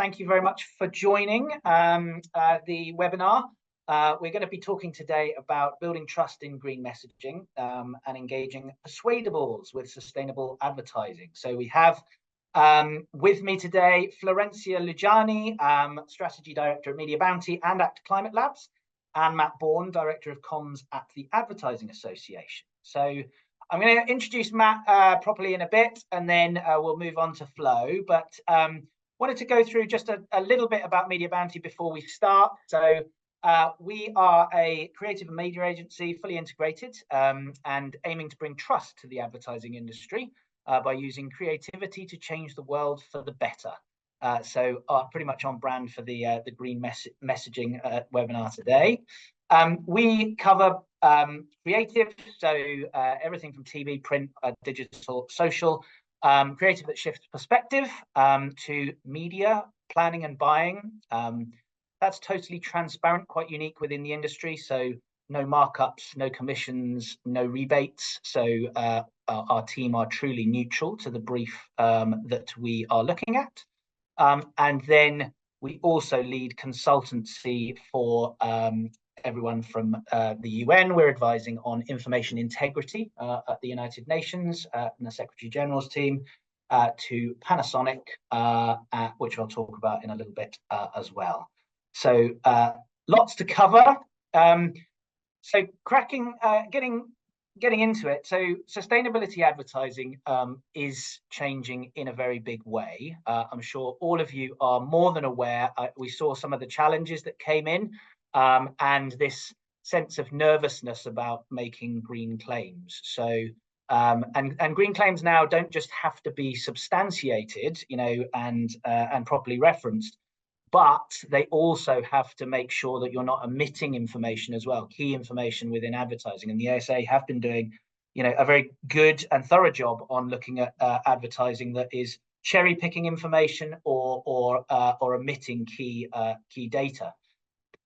thank you very much for joining the webinar. We're going to be talking today about building trust in green messaging and engaging persuadables with sustainable advertising. So we have with me today Florencia Lugiani, Strategy Director at Media Bounty and Act Climate Labs, and Matt Bourne, Director of Comms at the Advertising Association. So I'm going to introduce Matt properly in a bit, and then we'll move on to Flo. But wanted to go through just a little bit about Media Bounty before we start. So we are a creative and media agency, fully integrated, and aiming to bring trust to the advertising industry by using creativity to change the world for the better. So pretty much on brand for the green messaging webinar today. We cover creative, so everything from TV, print, digital, social, creative that shifts perspective, to media, planning and buying. That's totally transparent, quite unique within the industry. So no markups, no commissions, no rebates. So our team are truly neutral to the brief that we are looking at. And then we also lead consultancy for everyone from the UN. We're advising on information integrity at the United Nations and the Secretary General's team, to Panasonic, which I'll talk about in a little bit as well. So lots to cover. So getting into it. So sustainability advertising is changing in a very big way. I'm sure all of you are more than aware. We saw some of the challenges that came in, and this sense of nervousness about making green claims. So and green claims now don't just have to be substantiated, you know, and properly referenced, but they also have to make sure that you're not omitting information as well, key information within advertising. And the ASA have been doing, you know, a very good and thorough job on looking at advertising that is cherry picking information or omitting key data.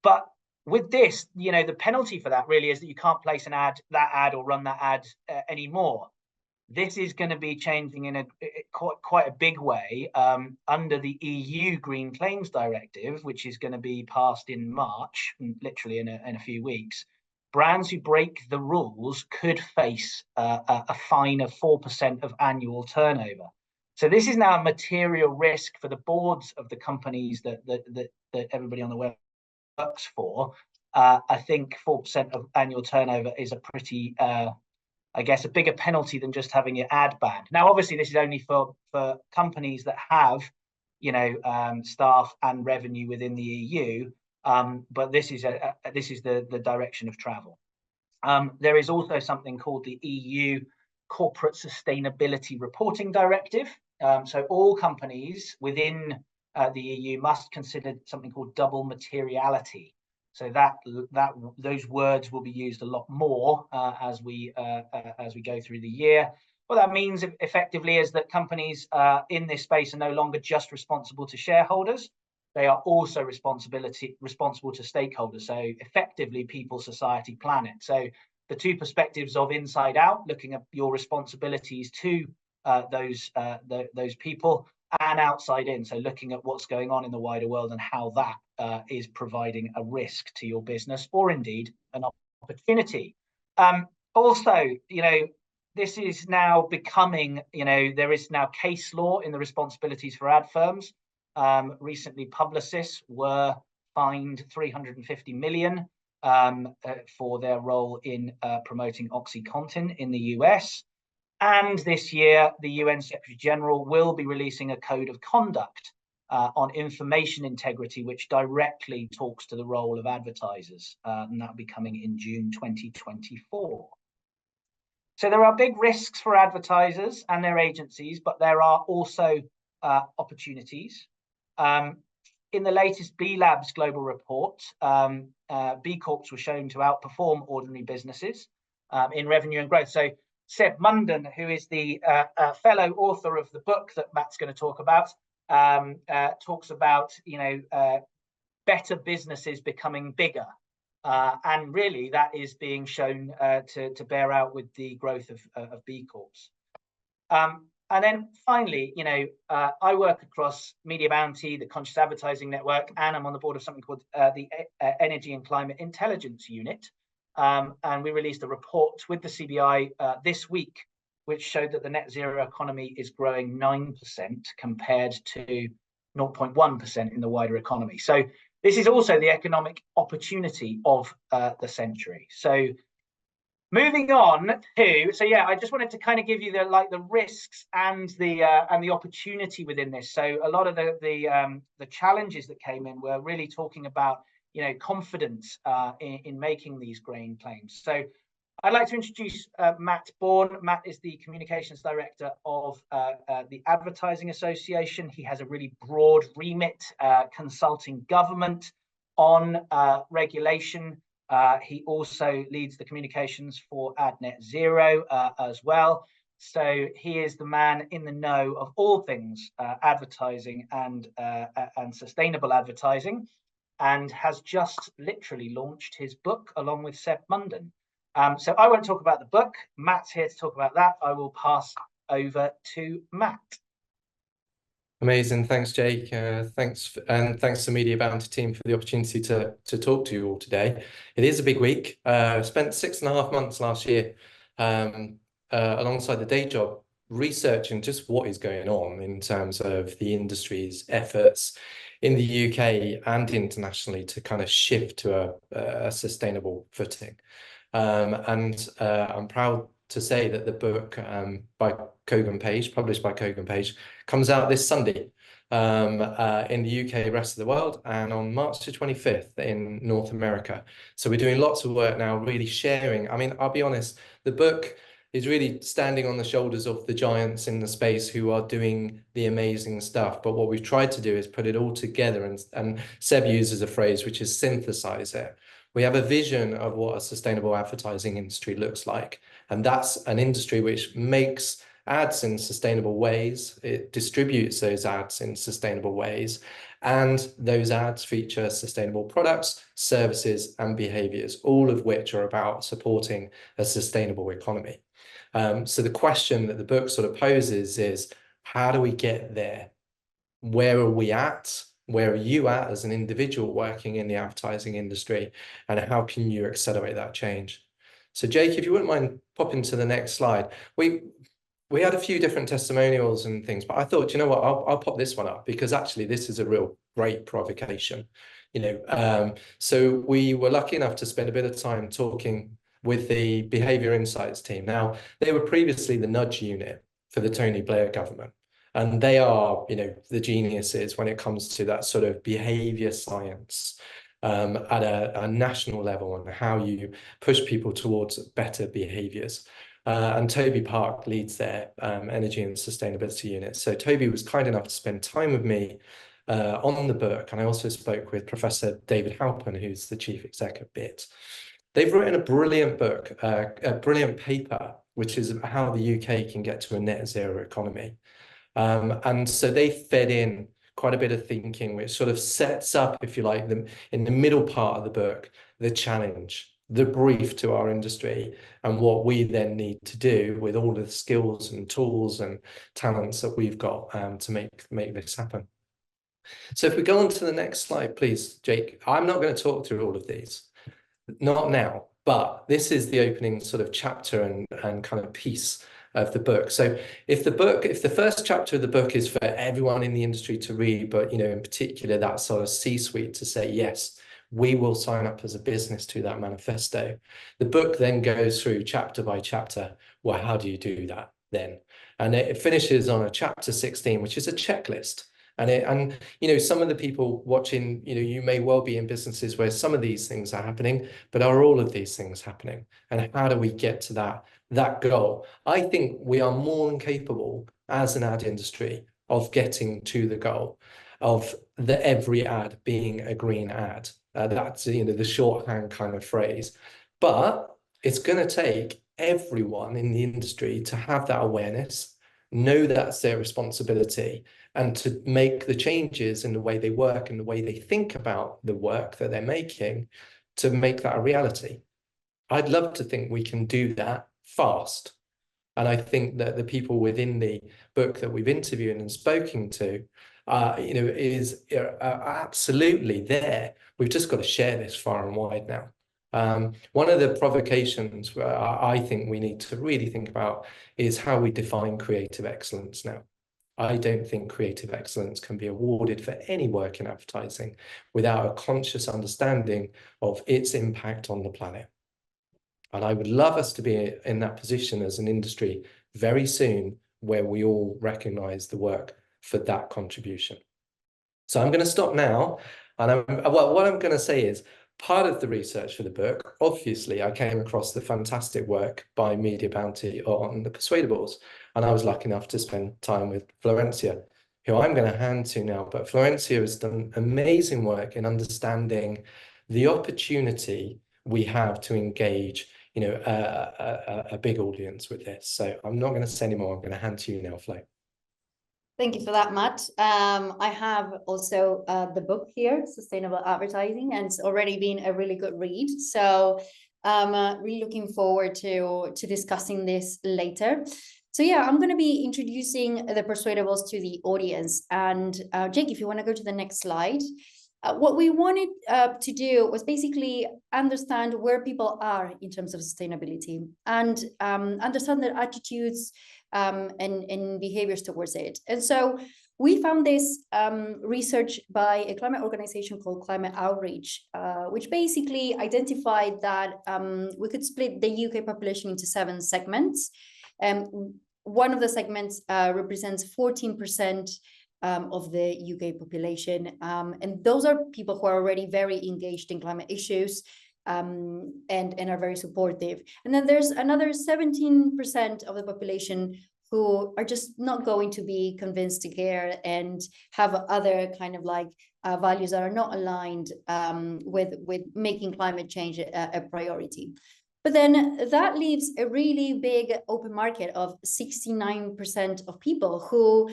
But with this, you know, the penalty for that really is that you can't place that ad or run that ad anymore. This is going to be changing in quite a big way under the EU Green Claims Directive, which is going to be passed in March, literally in a few weeks. Brands who break the rules could face a fine of 4% of annual turnover. So this is now a material risk for the boards of the companies that everybody on the web works for. I think 4% of annual turnover is a pretty I guess a bigger penalty than just having your ad banned. Now, obviously, this is only for companies that have, you know, staff and revenue within the EU. But this is the direction of travel. There is also something called the EU Corporate Sustainability Reporting Directive. So all companies within the EU must consider something called double materiality. So those words will be used a lot more as we go through the year. What that means effectively is that companies in this space are no longer just responsible to shareholders; they are also responsible to stakeholders. So effectively, people, society, planet. So the two perspectives of inside out, looking at your responsibilities to those people, and outside in, so looking at what's going on in the wider world and how that is providing a risk to your business or indeed an opportunity. Also, you know, this is now becoming, you know, there is now case law in the responsibilities for ad firms. Recently, Publicis were fined 350 million for their role in promoting OxyContin in the US. And this year, the UN Secretary General will be releasing a code of conduct on information integrity, which directly talks to the role of advertisers. And that will be coming in June 2024. So there are big risks for advertisers and their agencies, but there are also opportunities. In the latest B Labs global report, B Corps were shown to outperform ordinary businesses in revenue and growth. So Seb Munden, who is the fellow author of the book that Matt's going to talk about, talks about, you know, better businesses becoming bigger, and really that is being shown to bear out with the growth of B Corps. And then finally, I work across Media Bounty, the Conscious Advertising Network, and I'm on the board of something called the Energy and Climate Intelligence Unit. And we released a report with the CBI this week, which showed that the net zero economy is growing 9% compared to 0.1% in the wider economy. So this is also the economic opportunity of the century. So moving on to, I just wanted to kind of give you the risks and the opportunity within this. So a lot of the challenges that came in were really talking about confidence in making these green claims. So I'd like to introduce Matt Bourne. Matt is the communications director of the Advertising Association. He has a really broad remit, consulting government on regulation. He also leads the communications for AdNet Zero as well. So he is the man in the know of all things advertising and sustainable advertising, and has just literally launched his book along with Seb Munden. So I won't talk about the book. Matt's here to talk about that. I will pass over to Matt. Amazing. Thanks, Jake. Thanks to Media Bounty team for the opportunity to talk to you all today. It is a big week. Spent 6.5 months last year alongside the day job researching just what is going on in terms of the industry's efforts in the UK and internationally to kind of shift to a sustainable footing. And I'm proud to say that the book by Kogan Page, published by Kogan Page, comes out this Sunday in the UK, rest of the world, and on March the 25th in North America. So we're doing lots of work now, really sharing. I mean, I'll be honest, the book is really standing on the shoulders of the giants in the space who are doing the amazing stuff. But what we've tried to do is put it all together, and Seb uses a phrase, which is synthesize it. We have a vision of what a sustainable advertising industry looks like. And that's an industry which makes ads in sustainable ways. It distributes those ads in sustainable ways. And those ads feature sustainable products, services, and behaviors, all of which are about supporting a sustainable economy. So the question that the book sort of poses is, how do we get there? Where are we at? Where are you at as an individual working in the advertising industry? And how can you accelerate that change? So Jake, if you wouldn't mind popping to the next slide. We had a few different testimonials and things, but I thought, you know what, I'll pop this one up because actually this is a real great provocation. So we were lucky enough to spend a bit of time talking with the behavior insights team. Now, they were previously the nudge unit for the Tony Blair government. And they are, the geniuses when it comes to that sort of behavior science at a national level and how you push people towards better behaviors. And Toby Park leads their energy and sustainability unit. So Toby was kind enough to spend time with me on the book. And I also spoke with Professor David Halpin, who's the chief exec of BIT. They've written a brilliant book, a brilliant paper, which is how the UK can get to a net zero economy. And so they fed in quite a bit of thinking, which sort of sets up, if you like, in the middle part of the book, the challenge, the brief to our industry, and what we then need to do with all the skills and tools and talents that we've got to make this happen. So if we go on to the next slide, please, Jake. I'm not going to talk through all of these, not now, but this is the opening sort of chapter and kind of piece of the book. So if the first chapter of the book is for everyone in the industry to read, but in particular that sort of C-suite to say, yes, we will sign up as a business to that manifesto. The book then goes through chapter by chapter. Well, how do you do that then? And it finishes on a chapter 16, which is a checklist. And some of the people watching, you may well be in businesses where some of these things are happening, but are all of these things happening? And how do we get to that goal? I think we are more than capable as an ad industry of getting to the goal of every ad being a green ad. That's the shorthand kind of phrase. But it's going to take everyone in the industry to have that awareness, know that's their responsibility, and to make the changes in the way they work and the way they think about the work that they're making to make that a reality. I'd love to think we can do that fast. And I think that the people within the book that we've interviewed and spoken to, are absolutely there. We've just got to share this far and wide now. One of the provocations I think we need to really think about is how we define creative excellence now. I don't think creative excellence can be awarded for any work in advertising without a conscious understanding of its impact on the planet. And I would love us to be in that position as an industry very soon, where we all recognize the work for that contribution. So I'm going to stop now. And what I'm going to say is, part of the research for the book, obviously, I came across the fantastic work by Media Bounty on the Persuadables. And I was lucky enough to spend time with Florencia, who I'm going to hand to now. But Florencia has done amazing work in understanding the opportunity we have to engage a big audience with this. So I'm not going to say any more. I'm going to hand to you now, Flo. Thank you for that, Matt. I have also the book here, Sustainable Advertising, and it's already been a really good read. So I'm really looking forward to discussing this later. So yeah, I'm going to be introducing the Persuadables to the audience. And Jake, if you want to go to the next slide. What we wanted to do was basically understand where people are in terms of sustainability and understand their attitudes and behaviors towards it. And so we found this research by a climate organization called Climate Outreach, which basically identified that we could split the UK population into 7 segments. One of the segments represents 14% of the UK population. And those are people who are already very engaged in climate issues and are very supportive. And then there's another 17% of the population who are just not going to be convinced to care and have other kind of like values that are not aligned with making climate change a priority. But then that leaves a really big open market of 69% of people who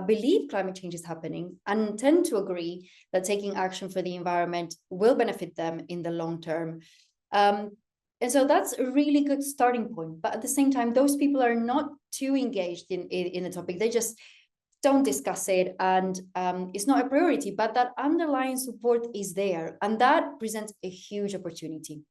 believe climate change is happening and tend to agree that taking action for the environment will benefit them in the long term. And so that's a really good starting point. But at the same time, those people are not too engaged in the topic. They just don't discuss it, and it's not a priority, but that underlying support is there. And that presents a huge opportunity.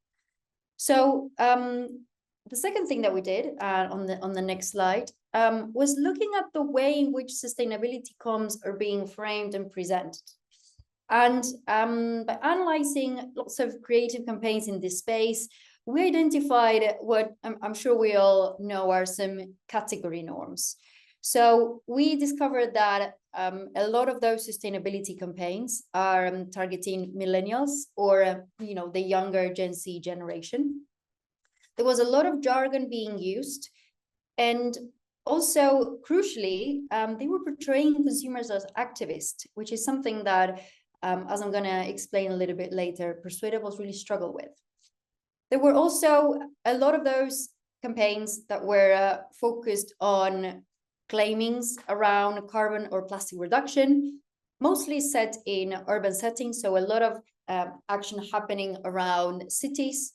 So the second thing that we did on the next slide was looking at the way in which sustainability comms are being framed and presented. And by analyzing lots of creative campaigns in this space, we identified what I'm sure we all know are some category norms. So we discovered that a lot of those sustainability campaigns are targeting millennials or the younger Gen Z generation. There was a lot of jargon being used, and also crucially, they were portraying consumers as activists, which is something that, as I'm going to explain a little bit later, Persuadables really struggle with. There were also a lot of those campaigns that were focused on claimings around carbon or plastic reduction, mostly set in urban settings. So a lot of action happening around cities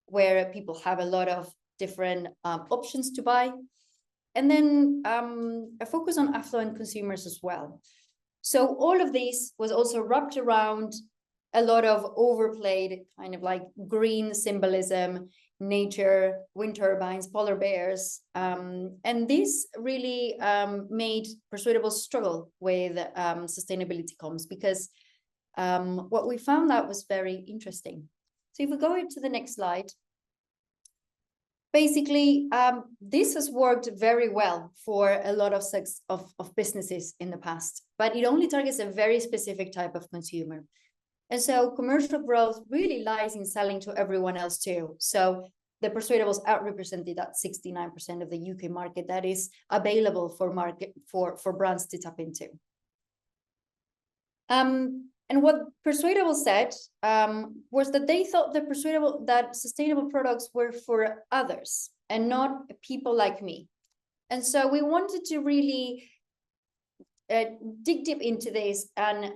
where people have a lot of different options to buy. And then a focus on affluent consumers as well. So all of this was also wrapped around a lot of overplayed kind of like green symbolism, nature, wind turbines, polar bears. And this really made Persuadables struggle with sustainability comms, because what we found that was very interesting. So if we go to the next slide, basically, this has worked very well for a lot of businesses in the past, but it only targets a very specific type of consumer. And so commercial growth really lies in selling to everyone else too. So the Persuadables outrepresented that 69% of the UK market that is available for brands to tap into. And what Persuadables said was that they thought that sustainable products were for others and not people like me. And so we wanted to really dig deep into this and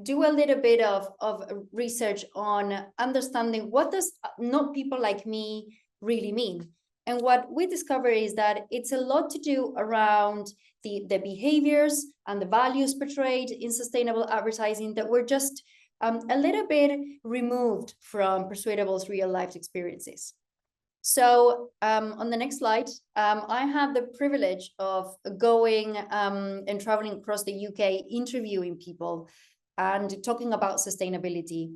do a little bit of research on understanding what does not people like me really mean. And what we discover is that it's a lot to do around the behaviors and the values portrayed in sustainable advertising that were just a little bit removed from Persuadables' real life experiences. So on the next slide, I have the privilege of going and traveling across the UK, interviewing people and talking about sustainability.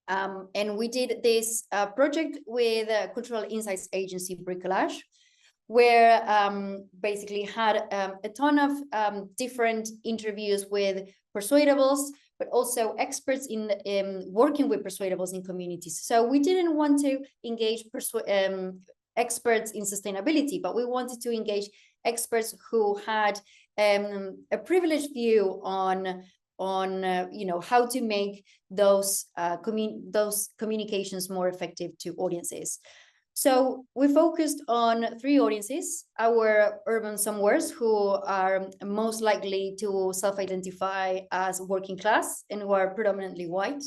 And we did this project with a cultural insights agency, Bricolage, where basically had a ton of different interviews with Persuadables, but also experts in working with Persuadables in communities. So we didn't want to engage experts in sustainability, but we wanted to engage experts who had a privileged view on you know, how to make those communications more effective to audiences. So we focused on 3 audiences: our urban somewheres, who are most likely to self-identify as working class and who are predominantly white.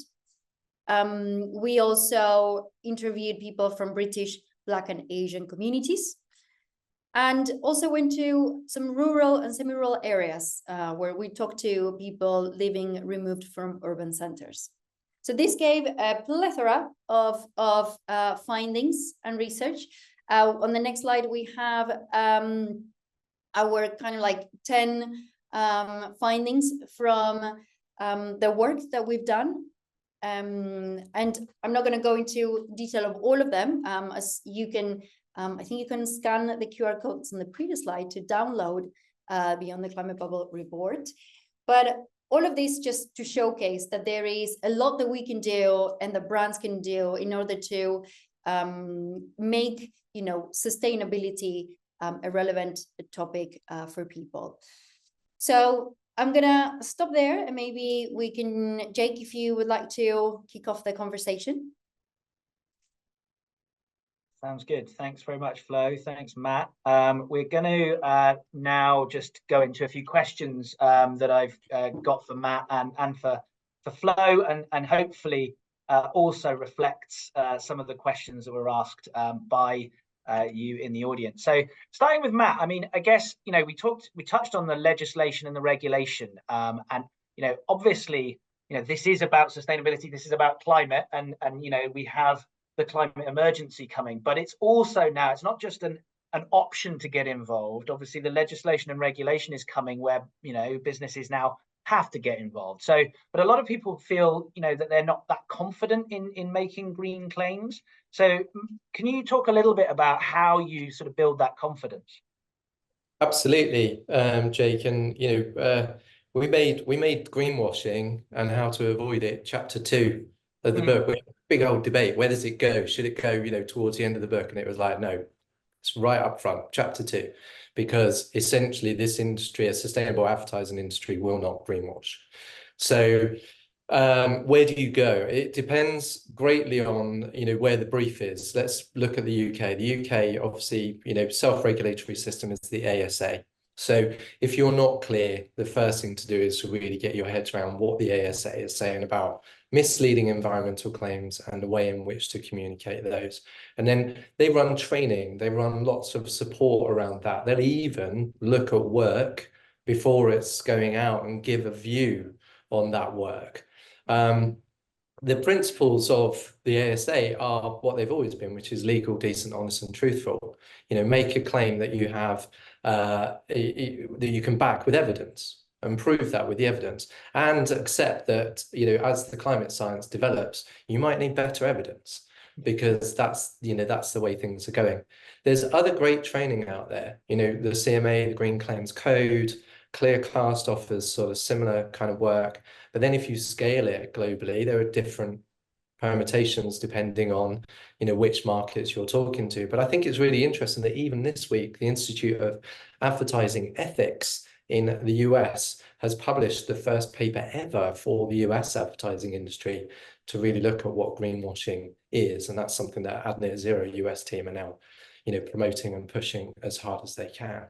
We also interviewed people from British, Black and Asian communities, and also went to some rural and semi-rural areas where we talked to people living removed from urban centers. So this gave a plethora of findings and research. On the next slide, we have our kind of like 10 findings from the work that we've done. And I'm not going to go into detail of all of them, as you can, I think you can scan the QR codes on the previous slide to download Beyond the Climate Bubble report. But all of this just to showcase that there is a lot that we can do and the brands can do in order to make, you know, sustainability a relevant topic for people. So I'm gonna stop there, and maybe we can, Jake, if you would like to kick off the conversation. Sounds good. Thanks very much, Flo. Thanks, Matt. We're going to now just go into a few questions that I've got for Matt and for Flo, and hopefully also reflects some of the questions that were asked by you in the audience. So starting with Matt, I mean, I guess, you know, we touched on the legislation and the regulation, and, you know, obviously, you know, this is about sustainability, this is about climate, and you know, we have the climate emergency coming, but it's also now, it's not just an option to get involved. Obviously, the legislation and regulation is coming where, you know, businesses now have to get involved. So, but a lot of people feel, you know, that they're not that confident in making green claims. So can you talk a little bit about how you sort of build that confidence? Absolutely, Jake, and you know, we made greenwashing and how to avoid it chapter 2 of the book. We had a big old debate. Where does it go? Should it go, you know, towards the end of the book? And it was like, no, it's right up front, chapter 2, because essentially this industry, a sustainable advertising industry, will not greenwash. So where do you go? It depends greatly on, you know, where the brief is. Let's look at the UK. The UK, obviously, you know, self-regulatory system is the ASA. So if you're not clear, the first thing to do is to really get your heads around what the ASA is saying about misleading environmental claims and the way in which to communicate those. And then they run training, they run lots of support around that. They'll even look at work before it's going out and give a view on that work. The principles of the ASA are what they've always been, which is legal, decent, honest, and truthful. You know, make a claim that you have that you can back with evidence and prove that with the evidence, and accept that, you know, as the climate science develops, you might need better evidence, because that's, you know, that's the way things are going. There's other great training out there, you know, the CMA, the Green Claims Code, Clearcast offers sort of similar kind of work. But then if you scale it globally, there are different permutations depending on, you know, which markets you're talking to. But I think it's really interesting that even this week, the Institute of Advertising Ethics in the US has published the first paper ever for the US advertising industry to really look at what greenwashing is. And that's something that Ad Net Zero US team are now, you know, promoting and pushing as hard as they can.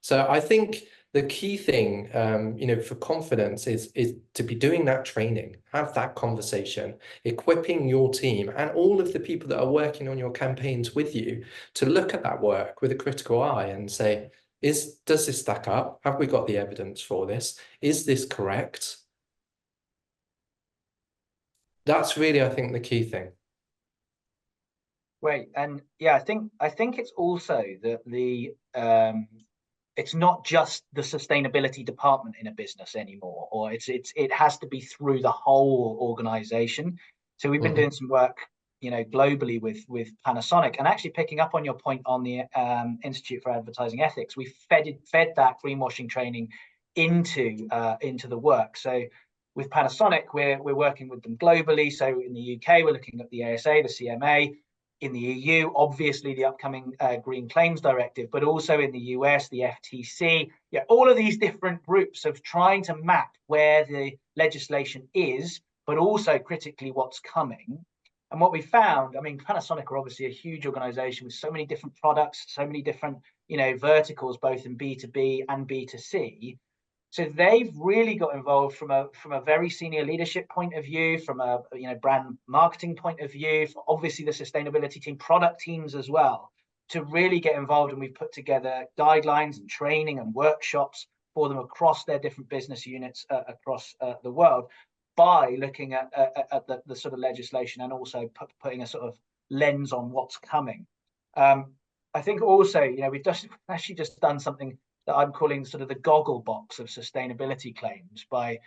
So I think the key thing, for confidence is to be doing that training, have that conversation, equipping your team and all of the people that are working on your campaigns with you to look at that work with a critical eye and say, does this stack up? Have we got the evidence for this? Is this correct? That's really, I think, the key thing. Great. And yeah, I think it's also that it's not just the sustainability department in a business anymore, or it has to be through the whole organization. So we've been doing some work, globally with Panasonic, and actually picking up on your point on the Institute for Advertising Ethics, we fed that greenwashing training into the work. So with Panasonic, we're working with them globally. So in the UK, we're looking at the ASA, the CMA. In the EU, obviously the upcoming Green Claims Directive, but also in the US, the FTC. Yeah, all of these different groups of trying to map where the legislation is, but also critically what's coming. And what we found, I mean, Panasonic are obviously a huge organization with so many different products, so many different, verticals, both in B2B and B2C. So they've really got involved from a very senior leadership point of view, from a brand marketing point of view, for obviously the sustainability team, product teams as well, to really get involved. And we've put together guidelines and training and workshops for them across their different business units across the world, by looking at the sort of legislation and also putting a sort of lens on what's coming. I think also, we've actually just done something that I'm calling sort of the goggle box of sustainability claims, by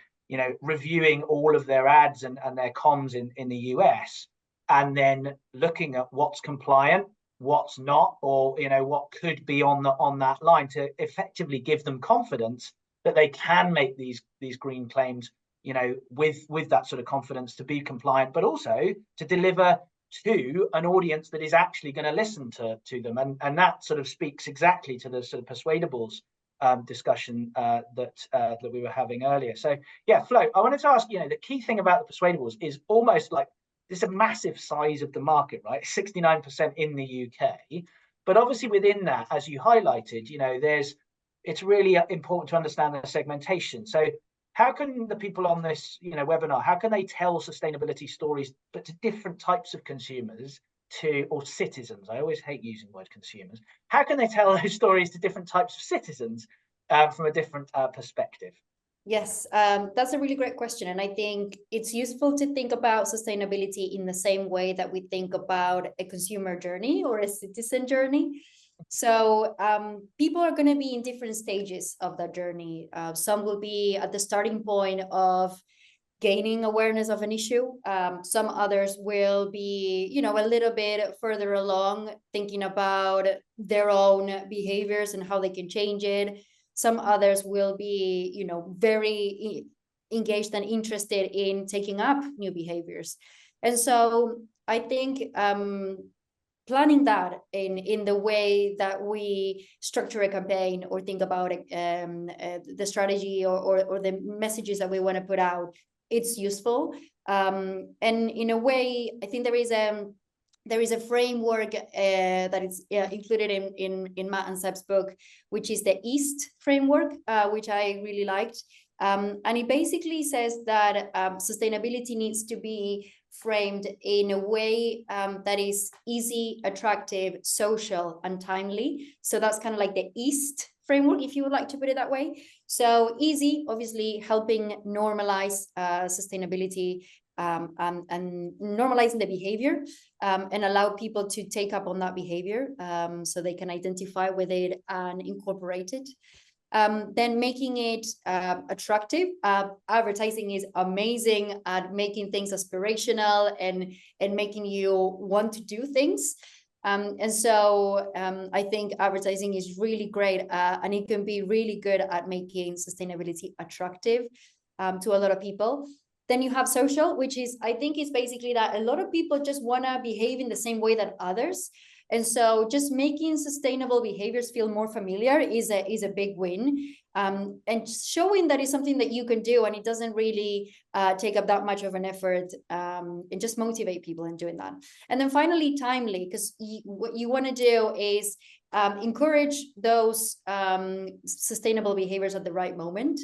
reviewing all of their ads and their comms in the US, and then looking at what's compliant, what's not, or what could be on that line, to effectively give them confidence that they can make these green claims with that sort of confidence, to be compliant, but also to deliver to an audience that is actually going to listen to them. And that sort of speaks exactly to the sort of Persuadables discussion that we were having earlier. So yeah, Flo, I wanted to ask, the key thing about the Persuadables is almost like this a massive size of the market, right? 69% in the UK. But obviously within that, as you highlighted, it's really important to understand the segmentation. So how can the people on this webinar, how can they tell sustainability stories, but to different types of consumers, or citizens? I always hate using the word consumers. How can they tell those stories to different types of citizens from a different perspective? Yes, that's a really great question. And I think it's useful to think about sustainability in the same way that we think about a consumer journey or a citizen journey. So people are going to be in different stages of that journey. Some will be at the starting point of gaining awareness of an issue. Some others will be, a little bit further along, thinking about their own behaviors and how they can change it. Some others will be, very engaged and interested in taking up new behaviors. And so I think planning that in the way that we structure a campaign or think about the strategy or the messages that we want to put out, it's useful. And in a way, I think there is a framework that is included in Matt and Seb's book, which is the EAST framework, which I really liked. And it basically says that sustainability needs to be framed in a way that is easy, attractive, social, and timely. So that's kind of like the EAST framework, if you would like to put it that way. So easy, obviously, helping normalize sustainability and normalizing the behavior and allow people to take up on that behavior so they can identify with it and incorporate it. Then making it attractive. Advertising is amazing at making things aspirational and making you want to do things. And so I think advertising is really great and it can be really good at making sustainability attractive to a lot of people. Then you have social, which is, I think, is basically that a lot of people just want to behave in the same way that others. And so just making sustainable behaviors feel more familiar is a big win. And showing that it's something that you can do, and it doesn't really take up that much of an effort, and just motivate people in doing that. And then finally, timely, because what you want to do is encourage those sustainable behaviors at the right moment.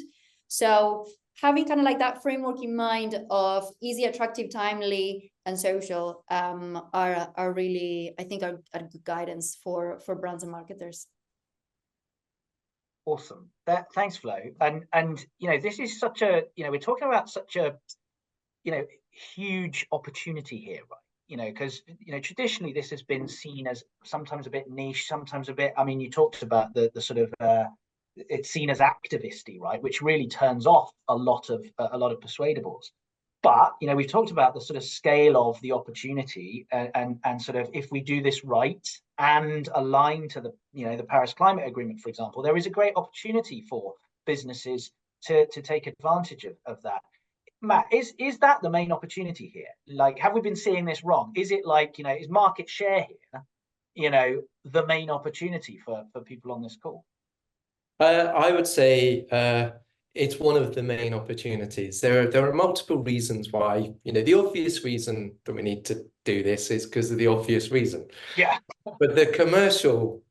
So having kind of like that framework in mind of easy, attractive, timely, and social are really, I think, are good guidance for brands and marketers. Awesome. Thanks, Flo. And you know, this is such a, you know, we're talking about such a, you know, huge opportunity here, right? You know, because, you know, traditionally this has been seen as sometimes a bit niche, sometimes a bit, I mean, you talked about the sort of it's seen as activisty, right, which really turns off a lot of persuadables. But, you know, we've talked about the sort of scale of the opportunity, and sort of, if we do this right and align to the, you know, the Paris Climate Agreement, for example, there is a great opportunity for businesses to take advantage of that. Matt, is that the main opportunity here? Like, have we been seeing this wrong? Is it like, you know, is market share here, you know, the main opportunity for people on this call? I would say it's one of the main opportunities. There are multiple reasons why. You know, the obvious reason that we need to do this is because of the obvious reason. Yeah. But the commercial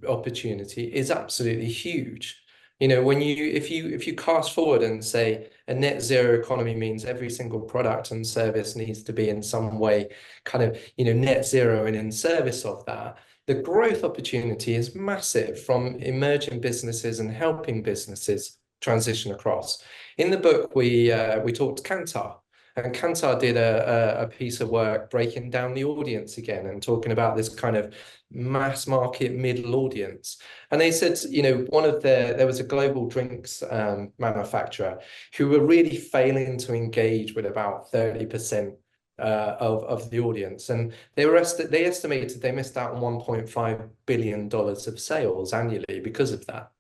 opportunity is absolutely huge. You know, when if you cast forward and say a net zero economy means every single product and service needs to be in some way kind of, you know, net zero and in service of that, the growth opportunity is massive from emerging businesses and helping businesses transition across. In the book, we talked to Kantar, and Kantar did a piece of work breaking down the audience again and talking about this kind of mass market middle audience. And they said, you know, there was a global drinks manufacturer who were really failing to engage with about 30% of the audience, and they estimated they missed out on $1.5 billion of sales annually because of that,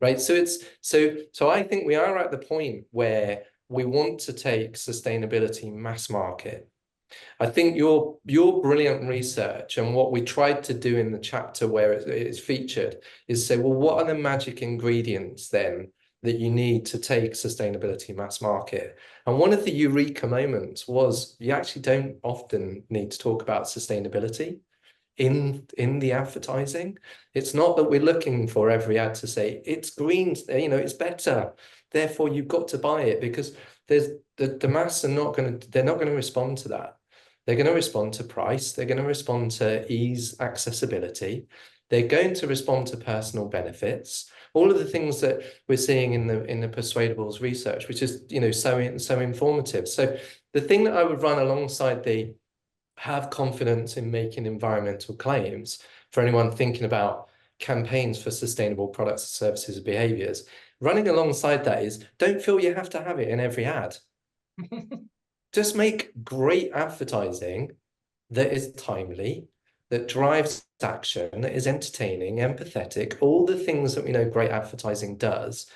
right? So I think we are at the point where we want to take sustainability mass market. I think your brilliant research and what we tried to do in the chapter where it's featured is say, well, what are the magic ingredients then that you need to take sustainability mass market? And one of the eureka moments was you actually don't often need to talk about sustainability in the advertising. It's not that we're looking for every ad to say it's green, you know, it's better, therefore you've got to buy it, because there's the mass are not going to, they're not going to respond to that. They're going to respond to price, they're going to respond to ease, accessibility, they're going to respond to personal benefits, all of the things that we're seeing in the Persuadables research, which is, you know, so informative. So the thing that I would run alongside the have confidence in making environmental claims for anyone thinking about campaigns for sustainable products, services, and behaviors, running alongside that is, don't feel you have to have it in every ad. Just make great advertising that is timely, that drives action, that is entertaining, empathetic, all the things that we know great advertising does.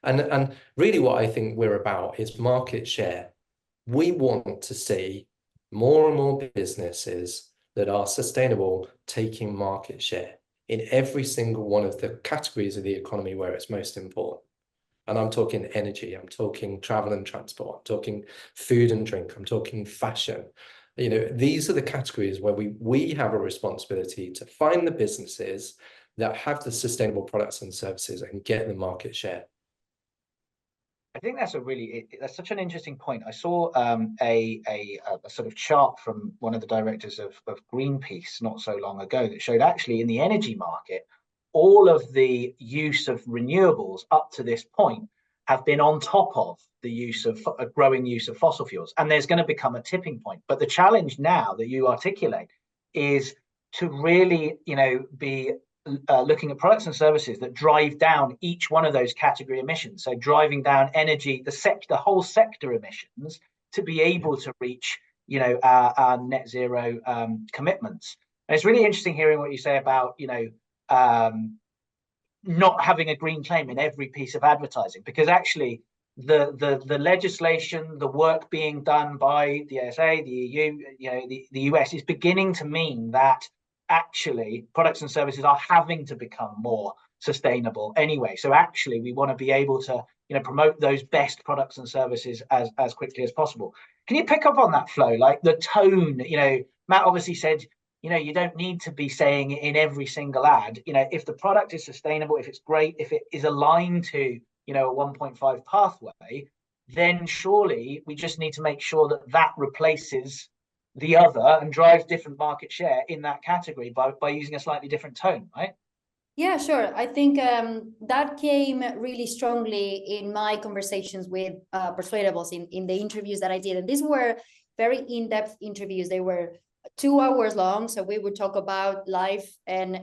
And really what I think we're about is market share. We want to see more and more businesses that are sustainable taking market share in every single one of the categories of the economy where it's most important. And I'm talking energy, I'm talking travel and transport, I'm talking food and drink, I'm talking fashion. You know, these are the categories where we have a responsibility to find the businesses that have the sustainable products and services and get the market share. I think that's that's such an interesting point. I saw a sort of chart from one of the directors of Greenpeace not so long ago that showed actually in the energy market, all of the use of renewables up to this point have been on top of the use of a growing use of fossil fuels. And there's going to become a tipping point. But the challenge now that you articulate is to really, you know, be looking at products and services that drive down each one of those category emissions. So driving down energy, the whole sector emissions, to be able to reach, you know, our net zero commitments. And it's really interesting hearing what you say about, you know, not having a green claim in every piece of advertising, because actually the legislation, the work being done by the USA, the EU, you know, the US is beginning to mean that actually products and services are having to become more sustainable anyway. So actually we want to be able to, promote those best products and services as quickly as possible. Can you pick up on that, Flo? Like the tone, Matt obviously said, you don't need to be saying in every single ad, if the product is sustainable, if it's great, if it is aligned to, a 1.5 pathway, then surely we just need to make sure that that replaces the other and drives different market share in that category by using a slightly different tone, right? Yeah, sure. I think that came really strongly in my conversations with Persuadables in the interviews that I did. And these were very in-depth interviews. They were 2 hours long. So we would talk about life and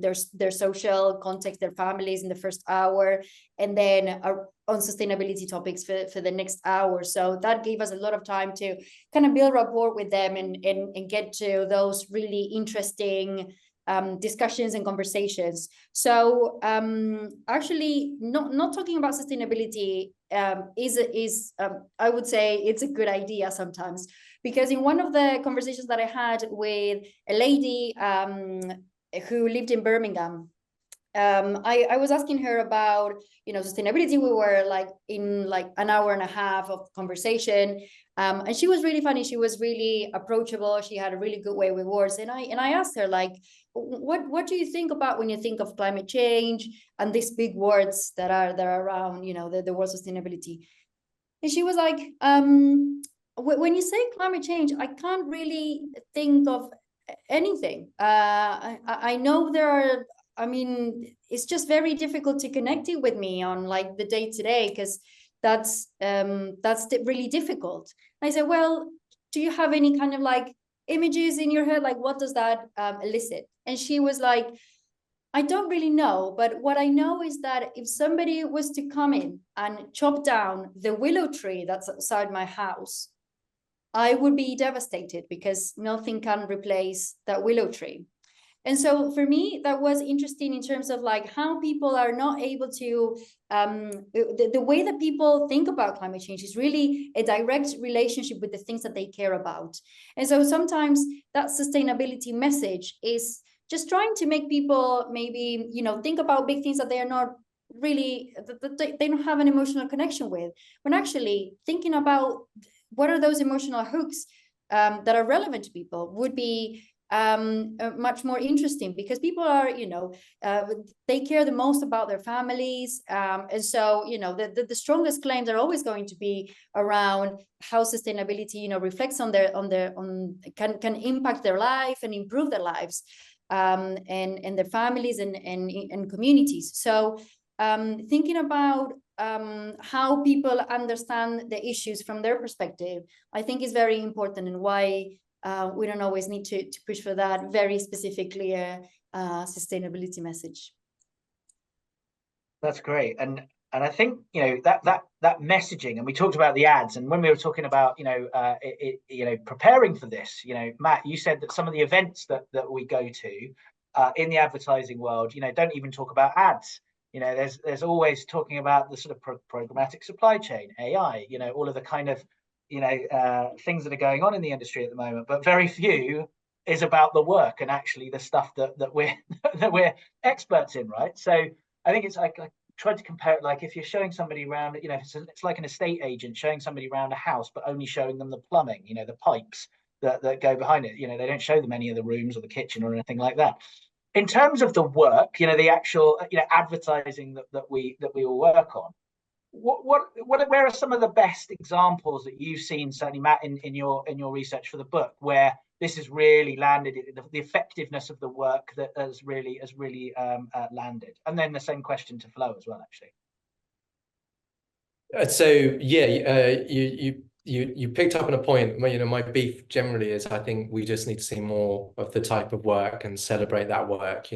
their social context, their families in the first hour, and then on sustainability topics for the next hour. So that gave us a lot of time to kind of build rapport with them and get to those really interesting discussions and conversations. So actually not talking about sustainability is I would say it's a good idea sometimes, because in one of the conversations that I had with a lady who lived in Birmingham, I was asking her about, sustainability. We were like in like an hour and a half of conversation. And she was really funny. She was really approachable. She had a really good way with words. And I asked her, like, what do you think about when you think of climate change and these big words that are around, the word sustainability? And she was like, when you say climate change, I can't really think of anything. I know there are, it's just very difficult to connect it with me on like the day to day, because that's really difficult. I said, well, do you have any kind of like images in your head? Like, what does that elicit? And she was like, I don't really know, but what I know is that if somebody was to come in and chop down the willow tree that's outside my house, I would be devastated because nothing can replace that willow tree. And so for me, that was interesting in terms of like how people are not able to, the way that people think about climate change is really a direct relationship with the things that they care about. And so sometimes that sustainability message is just trying to make people maybe, think about big things that they are not really, that they don't have an emotional connection with, when actually thinking about what are those emotional hooks that are relevant to people would be much more interesting, because people are, they care the most about their families, and so the strongest claims are always going to be around how sustainability reflects on can impact their life and improve their lives, and their families and communities. So thinking about how people understand the issues from their perspective, I think is very important, and why we don't always need to push for that very specifically sustainability message. That's great. And I think, that messaging, and we talked about the ads, and when we were talking about, preparing for this, Matt, you said that some of the events that we go to in the advertising world, don't even talk about ads. There's always talking about the sort of programmatic supply chain, AI, all of the kind of, things that are going on in the industry at the moment, but very few is about the work and actually the stuff that we're that we're experts in, right? So I think it's like I tried to compare it, like if you're showing somebody around, it's like an estate agent showing somebody around a house, but only showing them the plumbing, the pipes that go behind it. They don't show them any of the rooms or the kitchen or anything like that. In terms of the work, the actual advertising that we all work on, where are some of the best examples that you've seen, certainly Matt, in your research for the book, where this has really landed, the effectiveness of the work that has really landed? And then the same question to Flo as well, actually. So yeah, you picked up on a point. My beef generally is I think we just need to see more of the type of work and celebrate that work,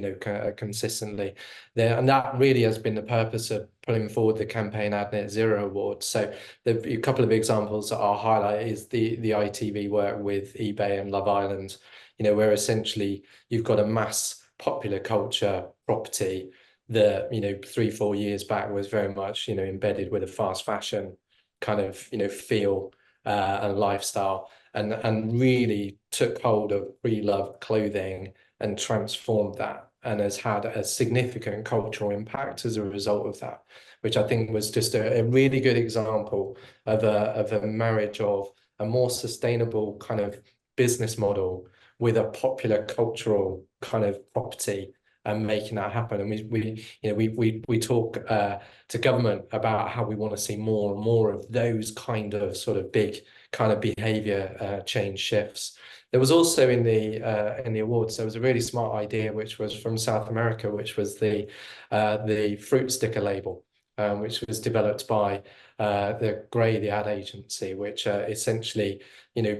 consistently there. And that really has been the purpose of putting forward the Campaign Ad Net Zero Award. So a couple of examples that I'll highlight is the ITV work with eBay and Love Island, where essentially you've got a mass popular culture property that 3-4 years back was very much embedded with a fast fashion kind of feel and lifestyle, and really took hold of pre-loved clothing and transformed that, and has had a significant cultural impact as a result of that, which I think was just a really good example of a marriage of a more sustainable kind of business model with a popular cultural kind of property, and making that happen. And we talk to government about how we want to see more and more of those kind of sort of big kind of behavior change shifts. There was also in the awards, there was a really smart idea which was from South America, which was the fruit sticker label, which was developed by the ad agency, which essentially,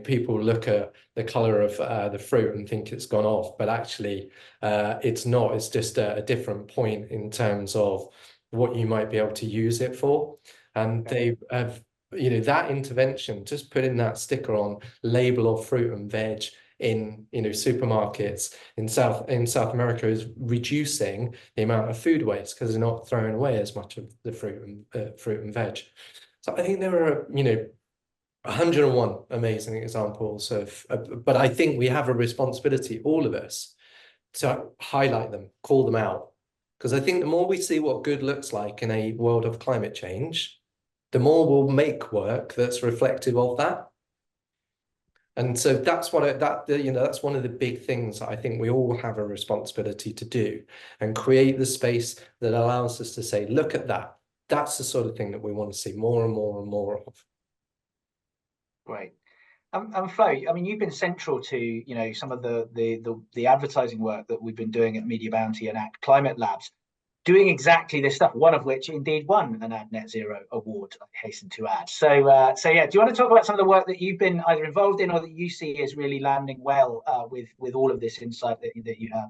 people look at the color of the fruit and think it's gone off, but actually it's not. It's just a different point in terms of what you might be able to use it for. And they have, that intervention, just putting that sticker on label of fruit and veg in supermarkets in South America is reducing the amount of food waste, because they're not throwing away as much of the fruit and veg. So I think there are 101 amazing examples of, but I think we have a responsibility, all of us, to highlight them, call them out, because I think the more we see what good looks like in a world of climate change, the more we'll make work that's reflective of that. And so that's that's one of the big things that I think we all have a responsibility to do, and create the space that allows us to say, look at that. That's the sort of thing that we want to see more and more and more of. Great. And Flo, I mean, you've been central to some of the advertising work that we've been doing at Media Bounty and at Climate Labs, doing exactly this stuff, one of which indeed won an Ad Net Zero award, I hasten to add. So yeah, do you want to talk about some of the work that you've been either involved in or that you see is really landing well with all of this insight that you have?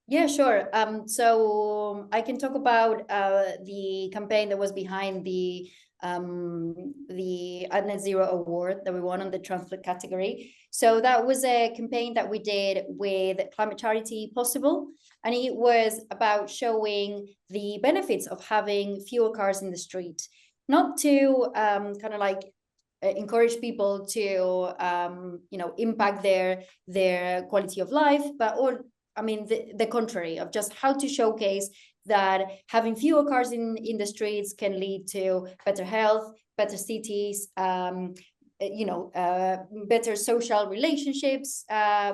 Yeah, sure. So I can talk about the campaign that was behind the Ad Net Zero award that we won on the transport category. So that was a campaign that we did with climate charity Possible, and it was about showing the benefits of having fewer cars in the street, not to kind of like encourage people to impact their quality of life, but the contrary, of just how to showcase that having fewer cars in the streets can lead to better health, better cities, better social relationships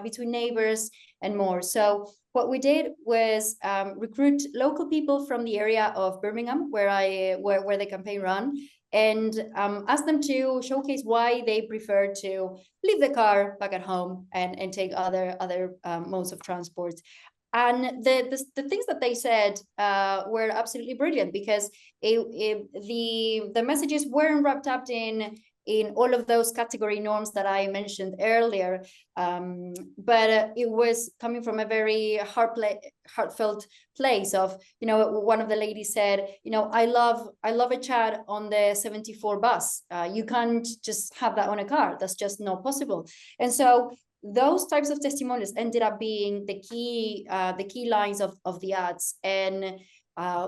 between neighbors and more. So what we did was recruit local people from the area of Birmingham, where the campaign ran, and ask them to showcase why they prefer to leave the car back at home and take other modes of transport. And the things that they said were absolutely brilliant, because the messages weren't wrapped up in all of those category norms that I mentioned earlier, but it was coming from a very heartfelt place of, one of the ladies said, I love a chat on the 74 bus. You can't just have that on a car. That's just not possible. And so those types of testimonials ended up being the key lines of the ads. And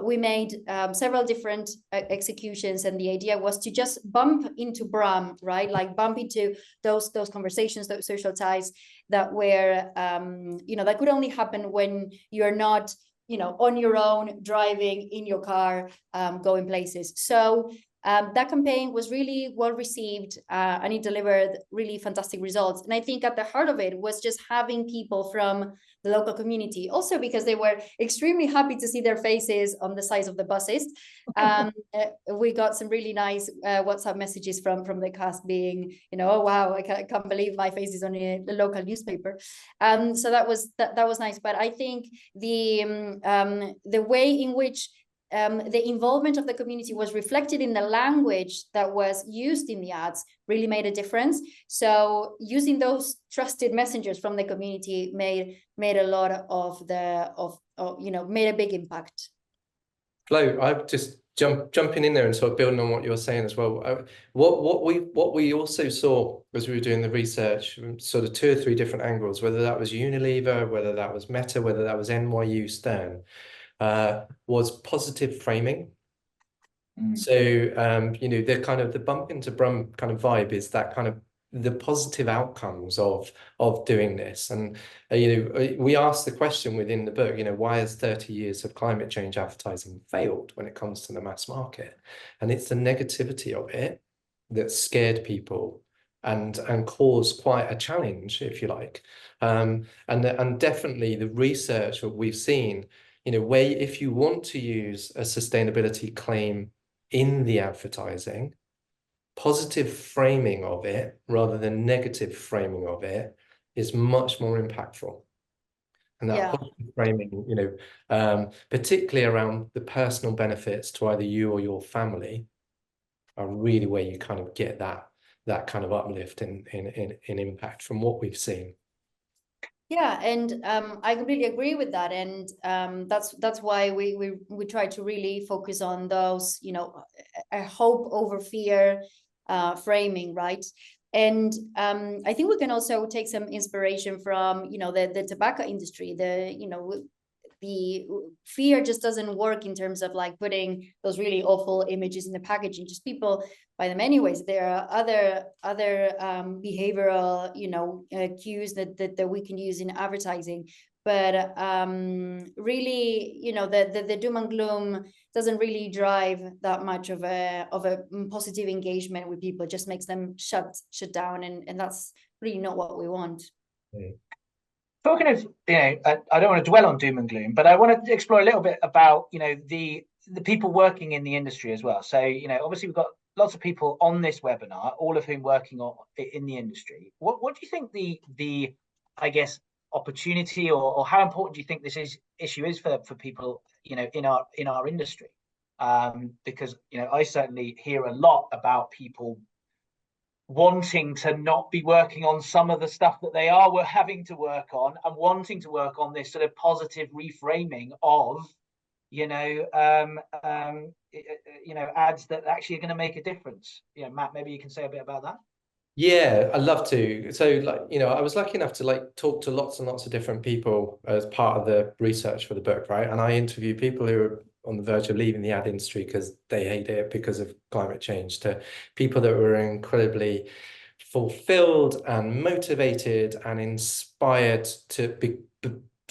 we made several different executions, and the idea was to just bump into BRAM, right? Like bump into those conversations, those social ties that were, that could only happen when you're not, on your own, driving in your car, going places. So that campaign was really well received, and it delivered really fantastic results. And I think at the heart of it was just having people from the local community, also because they were extremely happy to see their faces on the sides of the buses. We got some really nice WhatsApp messages from the cast being, oh wow, I can't believe my face is on the local newspaper. So that was nice. But I think the way in which the involvement of the community was reflected in the language that was used in the ads really made a difference. So using those trusted messengers from the community made a lot of made a big impact. Flo, I'm just jumping in there and sort of building on what you're saying as well. What we also saw as we were doing the research, sort of 2 or 3 different angles, whether that was Unilever, whether that was Meta, whether that was NYU Stern, was positive framing. So the kind of the bump into BRAM kind of vibe is that kind of the positive outcomes of doing this. And we asked the question within the book, why has 30 years of climate change advertising failed when it comes to the mass market? And it's the negativity of it that scared people and caused quite a challenge, if you like. And definitely the research that we've seen, where if you want to use a sustainability claim in the advertising, positive framing of it rather than negative framing of it is much more impactful. And that positive framing, particularly around the personal benefits to either you or your family, are really where you kind of get that kind of uplift in impact from what we've seen. Yeah, and I completely agree with that, and that's why we try to really focus on those, a hope over fear framing, right? And I think we can also take some inspiration from, the tobacco industry. The fear just doesn't work in terms of like putting those really awful images in the packaging. Just people buy them anyways. There are other behavioral, cues that we can use in advertising. But really, the doom and gloom doesn't really drive that much of a positive engagement with people. It just makes them shut down, and that's really not what we want. Talking of, I don't want to dwell on doom and gloom, but I want to explore a little bit about, the people working in the industry as well. So, obviously we've got lots of people on this webinar, all of whom working in the industry. What do you think the I guess, opportunity or how important do you think this issue is for people, in our industry? Because, I certainly hear a lot about people wanting to not be working on some of the stuff that they are having to work on, and wanting to work on this sort of positive reframing of, ads that actually are going to make a difference. Matt, maybe you can say a bit about that. Yeah, I'd love to. So, I was lucky enough to talk to lots and lots of different people as part of the research for the book, right? And I interview people who are on the verge of leaving the ad industry because they hate it because of climate change, to people that were incredibly fulfilled and motivated and inspired to be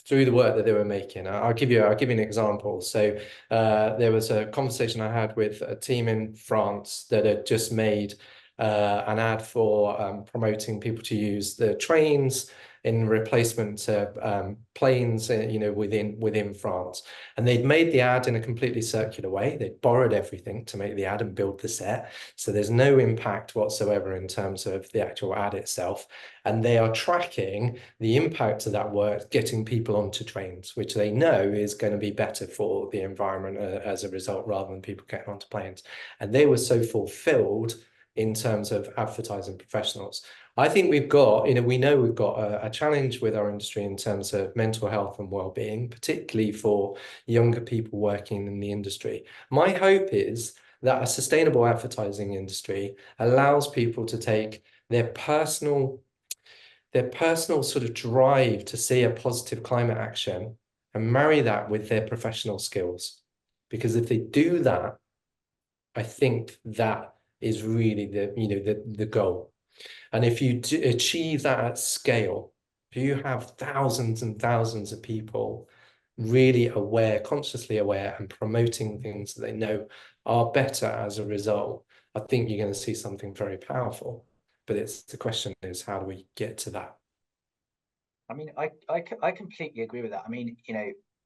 through the work that they were making. I'll give you an example. So there was a conversation I had with a team in France that had just made an ad for promoting people to use the trains in replacement to planes, within France. And they'd made the ad in a completely circular way. They'd borrowed everything to make the ad and build the set. So there's no impact whatsoever in terms of the actual ad itself. And they are tracking the impact of that work, getting people onto trains, which they know is going to be better for the environment as a result, rather than people getting onto planes. And they were so fulfilled in terms of advertising professionals. I think we've got, we know we've got a challenge with our industry in terms of mental health and well-being, particularly for younger people working in the industry. My hope is that a sustainable advertising industry allows people to take their personal sort of drive to see a positive climate action and marry that with their professional skills. Because if they do that, I think that is really the goal. And if you achieve that at scale, if you have thousands and thousands of people really aware, consciously aware, and promoting things that they know are better as a result, I think you're going to see something very powerful. But the question is, how do we get to that? I mean, I completely agree with that. I mean,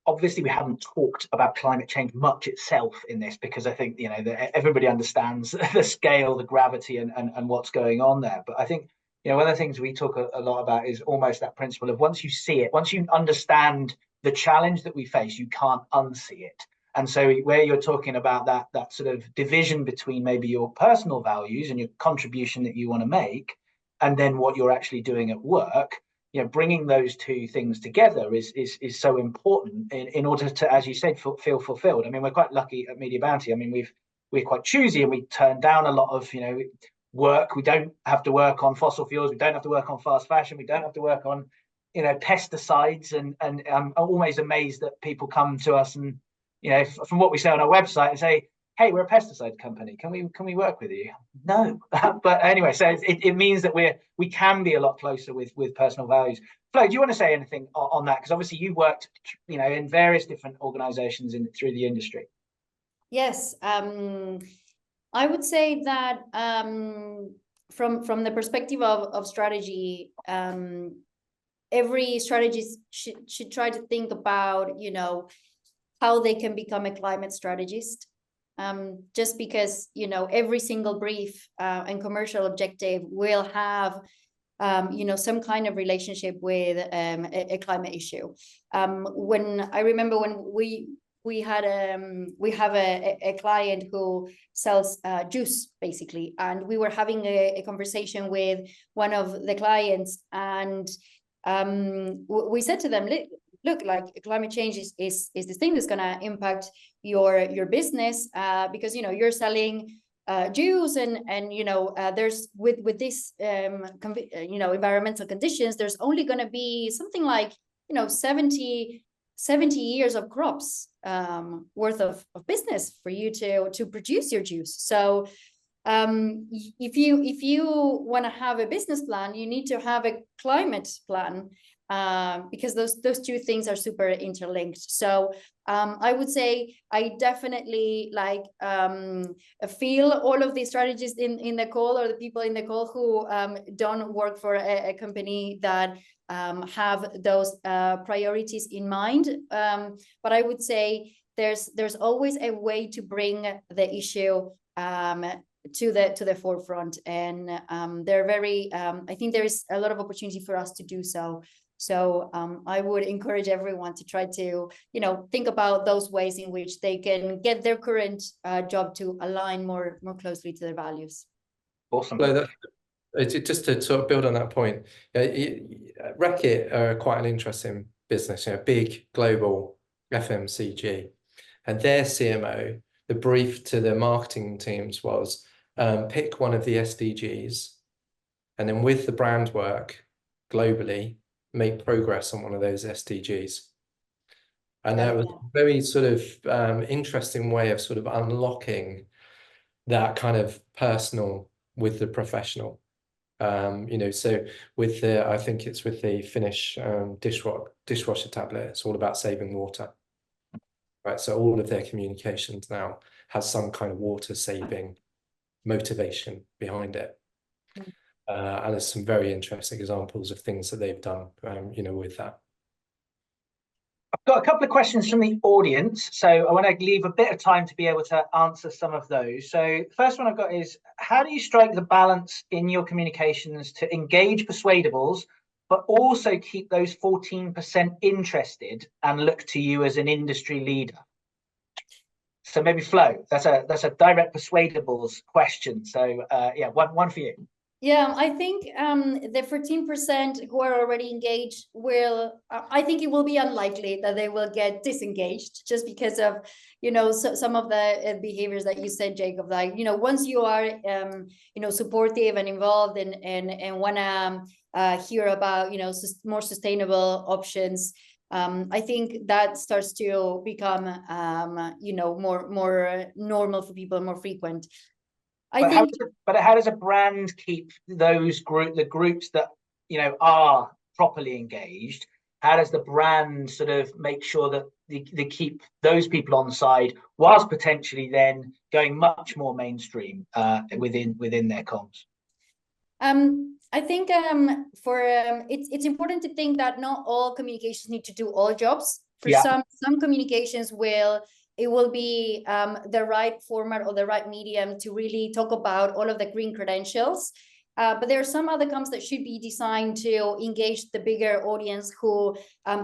obviously we haven't talked about climate change much itself in this, because I think, that everybody understands the scale, the gravity, and what's going on there. But I think, one of the things we talk a lot about is almost that principle of, once you see it, once you understand the challenge that we face, you can't unsee it. And so where you're talking about that sort of division between maybe your personal values and your contribution that you want to make, and then what you're actually doing at work, bringing those two things together is so important in order to, as you said, feel fulfilled. I mean, we're quite lucky at Media Bounty. I mean, we're quite choosy, and we turn down a lot of, work. We don't have to work on fossil fuels. We don't have to work on fast fashion. We don't have to work on, pesticides. And I'm always amazed that people come to us and, from what we say on our website, and say, hey, we're a pesticide company. Can we work with you? No. But anyway, so it means that we can be a lot closer with personal values. Flo, do you want to say anything on that? Because obviously you worked, in various different organizations through the industry. Yes, I would say that from the perspective of strategy, every strategist should try to think about, how they can become a climate strategist. Just because, every single brief and commercial objective will have, some kind of relationship with a climate issue. When I remember when we have a client who sells juice, basically, and we were having a conversation with one of the clients, and we said to them, look, like climate change is this thing that's going to impact your business, because you're selling juice, and there's with this environmental conditions, there's only going to be something like 70 years of crops worth of business for you to produce your juice. So if you want to have a business plan, you need to have a climate plan, because those two things are super interlinked. So I would say I definitely feel all of the strategists in the call, or the people in the call who don't work for a company that have those priorities in mind. But I would say there's always a way to bring the issue to the forefront, and they're very I think there is a lot of opportunity for us to do so. So I would encourage everyone to try to think about those ways in which they can get their current job to align more closely to their values. Awesome. Well, just to sort of build on that point, Reckitt are quite an interesting business, big global FMCG, and their CMO, the brief to the marketing teams was pick one of the SDGs, and then with the brand work globally, make progress on one of those SDGs. And that was a very sort of interesting way of sort of unlocking that kind of personal with the professional. So with I think it's with the Finnish dishwasher tablet, it's all about saving water, right? So all of their communications now has some kind of water saving motivation behind it. And there's some very interesting examples of things that they've done, with that. I've got a couple of questions from the audience, so I want to leave a bit of time to be able to answer some of those. So the first one I've got is, how do you strike the balance in your communications to engage Persuadables, but also keep those 14% interested and look to you as an industry leader? So maybe Flo, that's a direct Persuadables question. So yeah, one for you. Yeah, I think the 14% who are already engaged I think it will be unlikely that they will get disengaged, just because of, some of the behaviors that you said, Jacob, like, once you are, supportive and involved and want to hear about, more sustainable options, I think that starts to become, more normal for people, more frequent. But how does a brand keep the groups that are properly engaged? How does the brand sort of make sure that they keep those people on side, whilst potentially then going much more mainstream within their comms? I think it's important to think that not all communications need to do all jobs. For some communications it will be the right format or the right medium to really talk about all of the green credentials. But there are some other comms that should be designed to engage the bigger audience who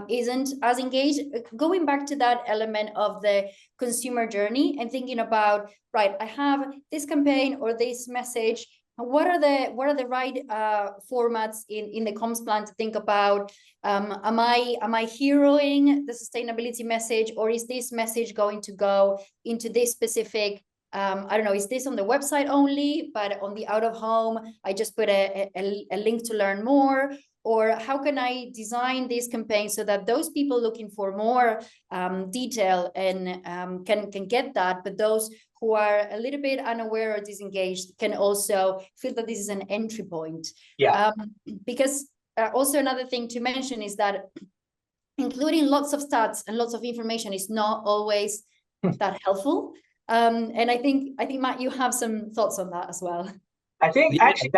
isn't as engaged. Going back to that element of the consumer journey and thinking about, right, I have this campaign or this message. What are the right formats in the comms plan to think about? Am I heroing the sustainability message, or is this message going to go into this specific? I don't know. Is this on the website only, but on the out of home, I just put a link to learn more? Or how can I design this campaign so that those people looking for more detail and can get that, but those who are a little bit unaware or disengaged can also feel that this is an entry point. Yeah. Because also another thing to mention is that including lots of stats and lots of information is not always that helpful. And I think Matt, you have some thoughts on that as well. I think actually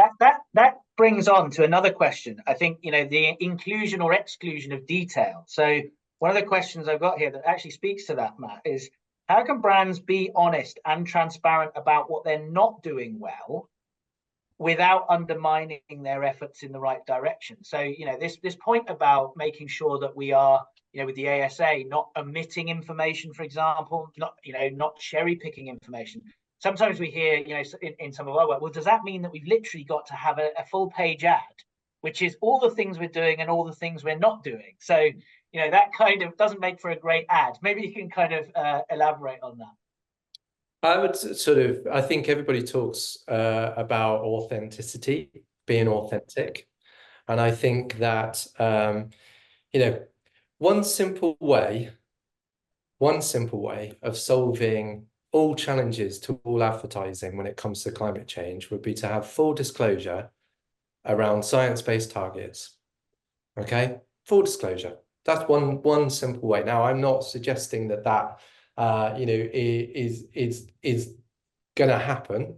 that brings on to another question. I think, you know, the inclusion or exclusion of detail. So one of the questions I've got here that actually speaks to that, Matt, is how can brands be honest and transparent about what they're not doing well without undermining their efforts in the right direction? So, you know, this point about making sure that we are, you know, with the ASA, not omitting information, for example, not cherry picking information. Sometimes we hear, you know, in some of our work, well, does that mean that we've literally got to have a full page ad, which is all the things we're doing and all the things we're not doing? So, you know, that kind of doesn't make for a great ad. Maybe you can kind of elaborate on that. I would I think everybody talks about authenticity, being authentic. And I think that, you know, one simple way of solving all challenges to all advertising when it comes to climate change would be to have full disclosure around science-based targets. Okay, full disclosure. That's one simple way. Now, I'm not suggesting that you know, is going to happen,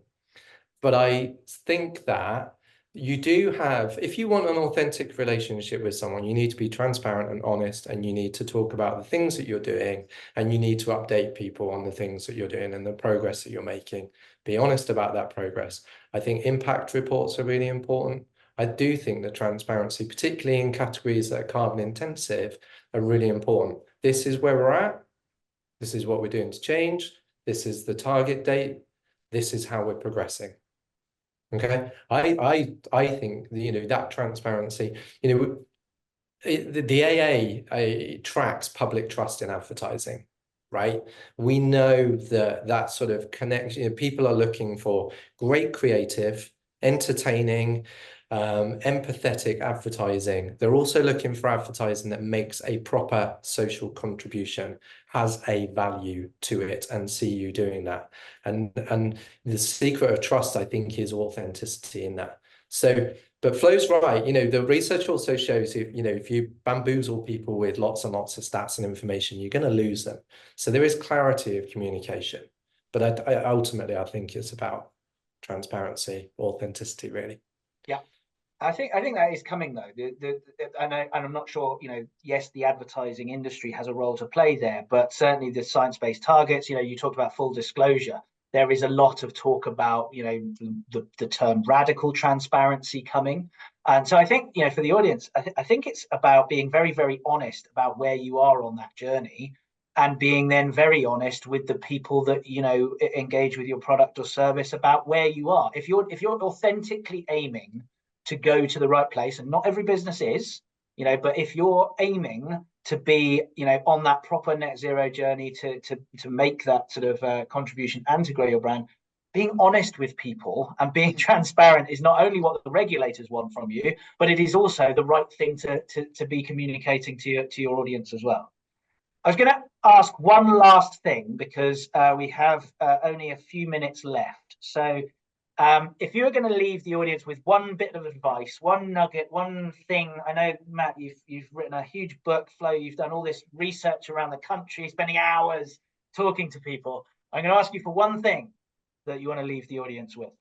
but I think that you do have, if you want an authentic relationship with someone, you need to be transparent and honest, and you need to talk about the things that you're doing, and you need to update people on the things that you're doing and the progress that you're making. Be honest about that progress. I think impact reports are really important. I do think that transparency, particularly in categories that are carbon intensive, are really important. This is where we're at. This is what we're doing to change. This is the target date. This is how we're progressing. Okay, I think, you know, that transparency, you know, the AA tracks public trust in advertising, right? We know that sort of connection, you know, people are looking for great creative, entertaining, empathetic advertising. They're also looking for advertising that makes a proper social contribution, has a value to it, and see you doing that. And the secret of trust, I think, is authenticity in that. So, but Flo's right, you know, the research also shows if you bamboozle people with lots and lots of stats and information, you're going to lose them. So there is clarity of communication, but ultimately I think it's about transparency, authenticity, really. Yeah. I think that is coming though. And I'm not sure, you know, yes, the advertising industry has a role to play there, but certainly the science-based targets, you know, you talked about full disclosure. There is a lot of talk about, you know, the term radical transparency coming. And so I think, you know, for the audience, I think it's about being very, very honest about where you are on that journey, and being then very honest with the people that, you know, engage with your product or service about where you are. If you're authentically aiming to go to the right place, and not every business is, you know, but if you're aiming to be, you know, on that proper net zero journey to make that sort of contribution and to grow your brand, being honest with people and being transparent is not only what the regulators want from you, but it is also the right thing to be communicating to your audience as well. I was going to ask one last thing, because we have only a few minutes left. So if you were going to leave the audience with one bit of advice, one nugget, one thing, I know, Matt, you've written a huge book, Flo, you've done all this research around the country, spending hours talking to people. I'm going to ask you for one thing that you want to leave the audience with.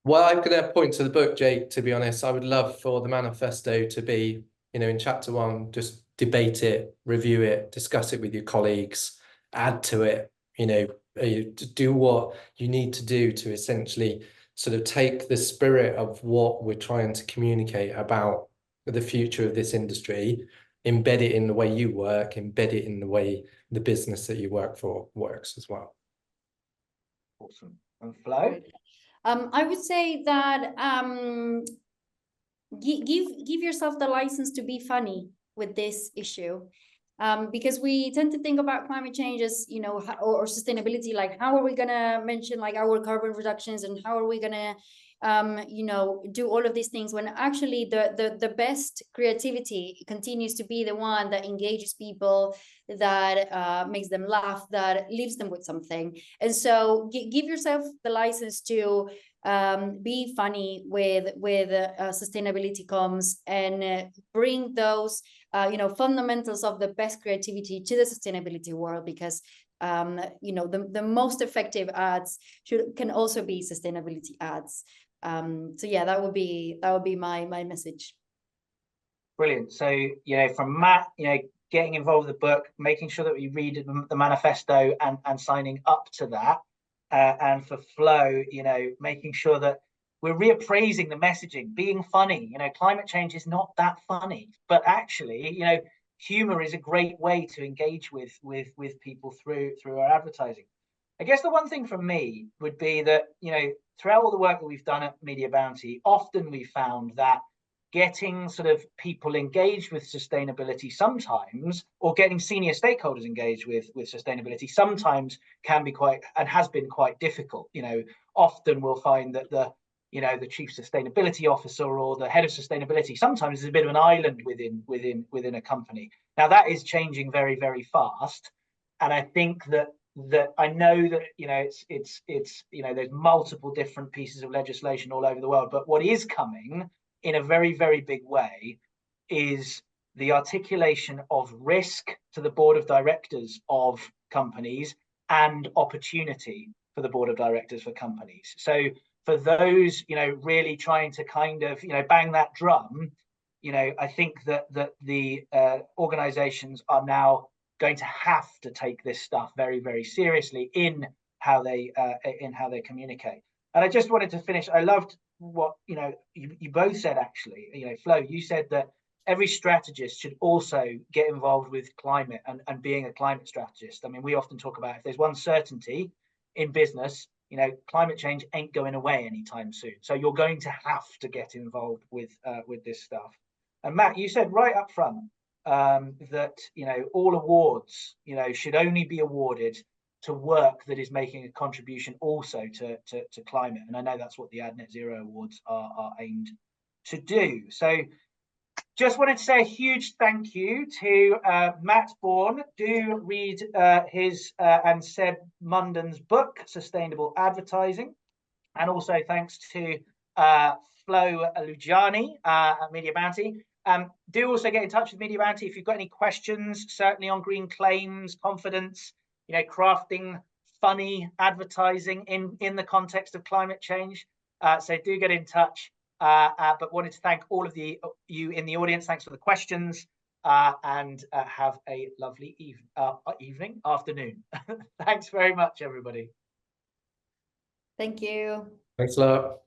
Well, I'm going to point to the book, Jake, to be honest. I would love for the manifesto to be, you know, in chapter 1, just debate it, review it, discuss it with your colleagues, add to it, you know, do what you need to do to essentially sort of take the spirit of what we're trying to communicate about the future of this industry, embed it in the way you work, embed it in the way the business that you work for works as well. Awesome. And Flo? I would say that give yourself the license to be funny with this issue. Because we tend to think about climate change as, you know, or sustainability, like how are we going to mention like our carbon reductions, and how are we going to you know, do all of these things, when actually the best creativity continues to be the one that engages people, that makes them laugh, that leaves them with something. And so give yourself the license to be funny with sustainability comms, and bring those you know, fundamentals of the best creativity to the sustainability world, because you know, the most effective ads can also be sustainability ads. So yeah, that would be my message. Brilliant. So, you know, from Matt, you know, getting involved with the book, making sure that we read the manifesto and signing up to that. And for Flo, you know, making sure that we're reappraising the messaging, being funny. You know, climate change is not that funny, but actually, you know, humor is a great way to engage with people through our advertising. I guess the one thing from me would be that, you know, throughout all the work that we've done at Media Bounty, often we found that getting sort of people engaged with sustainability sometimes, or getting senior stakeholders engaged with sustainability sometimes can be quite, and has been quite difficult. You know, often we'll find that the chief sustainability officer or the head of sustainability sometimes is a bit of an island within a company. Now that is changing very, very fast. And I think that I know that, you know, it's you know, there's multiple different pieces of legislation all over the world, but what is coming in a very, very big way is the articulation of risk to the board of directors of companies and opportunity for the board of directors for companies. So for those, you know, really trying to kind of, you know, bang that drum, you know, I think that the organizations are now going to have to take this stuff very, very seriously in how they communicate. And I just wanted to finish. I loved what, you know, you both said, actually. You know, Flo, you said that every strategist should also get involved with climate and being a climate strategist. I mean, we often talk about, if there's one certainty in business, you know, climate change ain't going away anytime soon. So you're going to have to get involved with this stuff. And Matt, you said right up front that, you know, all awards, you know, should only be awarded to work that is making a contribution also to climate. And I know that's what the Ad Net Zero Awards are aimed to do. So just wanted to say a huge thank you to Matt Bourne. Do read his and Seb Munden's book, Sustainable Advertising. And also thanks to Flo Lugiani at Media Bounty. Do also get in touch with Media Bounty if you've got any questions, certainly on green claims, confidence, you know, crafting funny advertising in the context of climate change. So do get in touch. But wanted to thank all of you in the audience. Thanks for the questions, and have a lovely afternoon. Thanks very much, everybody. Thank you. Thanks a lot.